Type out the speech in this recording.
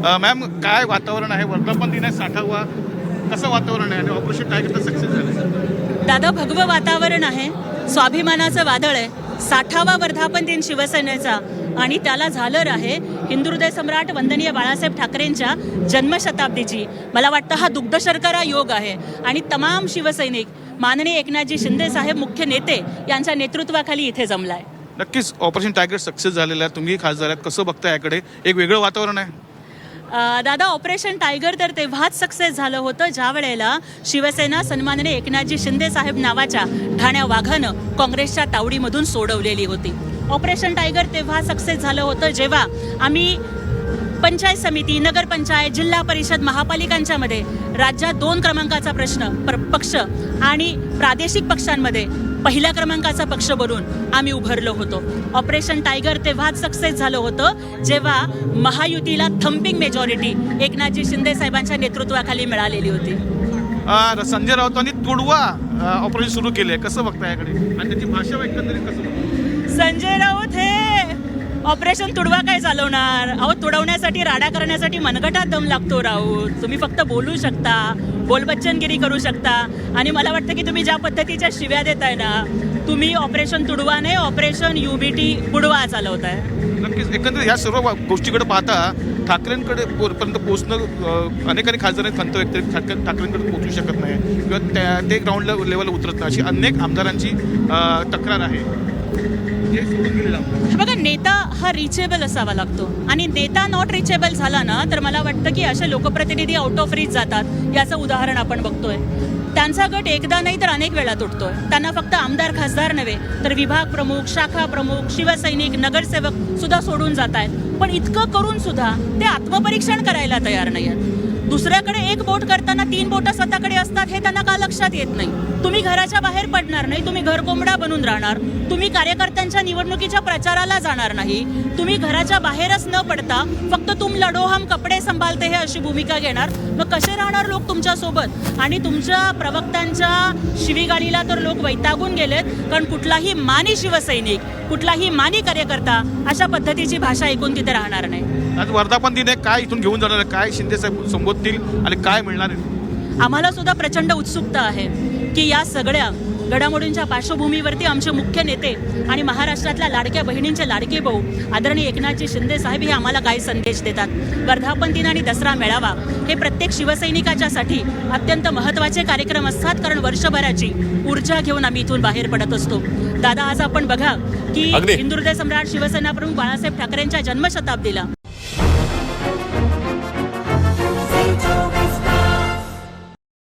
Ma'am, काय वातावरण आहे? वर्धापन दिन आहे 60वा. कसं वातावरण आहे आणि ऑपरेशन टायगर सक्सेस झालं? दादा, भगवं वातावरण आहे, स्वाभिमानाचं वादळ आहे. 60वा वर्धापन दिन शिवसेनेचा आणि त्याला झालर आहे हिंदुहृदय सम्राट वंदनीय बाळासाहेब ठाकरेंच्या जन्मशताब्दीची. मला वाटतं हा दुग्धशर्करा योग आहे आणि तमाम शिवसैनिक माननीय एकनाथजी शिंदे साहेब मुख्य नेते यांच्या नेतृत्वाखाली इथे जमलाय. नक्कीच ऑपरेशन टायगर सक्सेस झालेलं आहे. तुम्ही खासदार आहेत, कसं बघताय याकडे? एक वेगळं वातावरण आहे. दादा, ऑपरेशन टायगर तर तेव्हाच सक्सेस झालं होतं ज्या वेळेला शिवसेना सन्माननीय एकनाथजी शिंदे साहेब नावाच्या ठाण्या वाघानं काँग्रेसच्या तावडीमधून सोडवलेली होती. ऑपरेशन टायगर तेव्हा सक्सेस झालं होतं जेव्हा आम्ही पंचायत समिती, नगरपंचायत, जिल्हा परिषद, महापालिकांच्या मध्ये राज्यात 2 क्रमांकाचा पक्ष आणि प्रादेशिक पक्षांमध्ये पहिल्या क्रमांकाचा पक्ष बनून आम्ही उभारलो होतो. ऑपरेशन टायगर तेव्हाच सक्सेस झालं होतं जेव्हा महायुतीला थम्पिंग मेजॉरिटी एकनाथजी शिंदे साहेबांच्या नेतृत्वाखाली मिळालेली होती. संजय राऊतांनी तुडवा ऑपरेशन सुरू केले, कसं बघताय याकडे आणि त्याची भाषा एकंदरीत कसं बघताय? संजय राऊत हे ऑपरेशन तुडवा काय चालवणार? अहो, तुडवण्यासाठी, राडा करण्यासाठी मनगटात दम लागतो राऊत. तुम्ही फक्त बोलू शकता, बोलबच्चनगिरी करू शकता आणि मला वाटतं की तुम्ही ज्या पद्धतीच्या शिव्या देताय ना, तुम्ही ऑपरेशन तुडवा नाही, ऑपरेशन UBT बुडवा चालवताय. नक्कीच एकंदरीत ह्या सर्व गोष्टीकडे पाहता ठाकरेंकडे पर्यंत पोहोचणं अनेकांनी खासदारांनी खंत व्यक्त केली, ठाकरेंकडे पोहोचू शकत नाही किंवा ते ग्राउंड लेवलला उतरत नाही, अशी अनेक आमदारांची तक्रार आहे. बघा, नेता हा रिचेबल असावा लागतो आणि नेता नॉट रिचेबल झाला ना तर मला वाटतं की असे लोकप्रतिनिधी आउट ऑफ रीच जातात. याचं उदाहरण आपण बघतोय. त्यांचा गट एकदा नाही तर अनेक वेळा तुटतोय. त्यांना फक्त आमदार खासदार नव्हे तर विभाग प्रमुख, शाखा प्रमुख, शिवसैनिक, नगरसेवक सुद्धा सोडून जात आहेत. पण इतकं करून सुद्धा ते आत्मपरीक्षण करायला तयार नाही आहेत. दुसऱ्याकडे एक बोट करताना 3 बोटं स्वतःकडे असतात हे त्यांना का लक्षात येत नाही? तुम्ही घराच्या बाहेर पडणार नाही, तुम्ही घर कोंबडा बनून राहणार, तुम्ही कार्यकर्त्यांच्या निवडणुकीच्या प्रचाराला जाणार नाही, तुम्ही घराच्या बाहेरच न पडता फक्त तुम लढो हम कपडे संभालते हे अशी भूमिका घेणार. मग कसे राहणार लोक तुमच्या सोबत? आणि तुमच्या प्रवक्त्यांच्या शिवीगाळीला तर लोक वैतागून गेलेत, कारण कुठलाही मानी शिवसैनिक, कुठलाही मानी कार्यकर्ता अशा पद्धतीची भाषा ऐकून तिथे राहणार नाही. आज वर्धापन दिन आहे, काय इथून घेऊन जाणार आहे? काय शिंदे साहेब संबोधतील आणि काय मिळणार आहे? आम्हाला सुद्धा प्रचंड उत्सुकता आहे की या सगळ्या घडामोडींच्या पार्श्वभूमीवरती आमचे मुख्य नेते आणि महाराष्ट्रातल्या लाडक्या बहिणींचे लाडके भाऊ आदरणीय एकनाथजी शिंदे साहेब हे आम्हाला काय संदेश देतात. वर्धापन दिन आणि दसरा मेळावा हे प्रत्येक शिवसैनिकाच्यासाठी अत्यंत महत्त्वाचे कार्यक्रम असतात, कारण वर्षभराची ऊर्जा घेऊन आम्ही इथून बाहेर पडत असतो. दादा, आज आपण बघा की हिंदुहृदय सम्राट शिवसेना प्रमुख बाळासाहेब ठाकरेंच्या जन्मशताब्दीला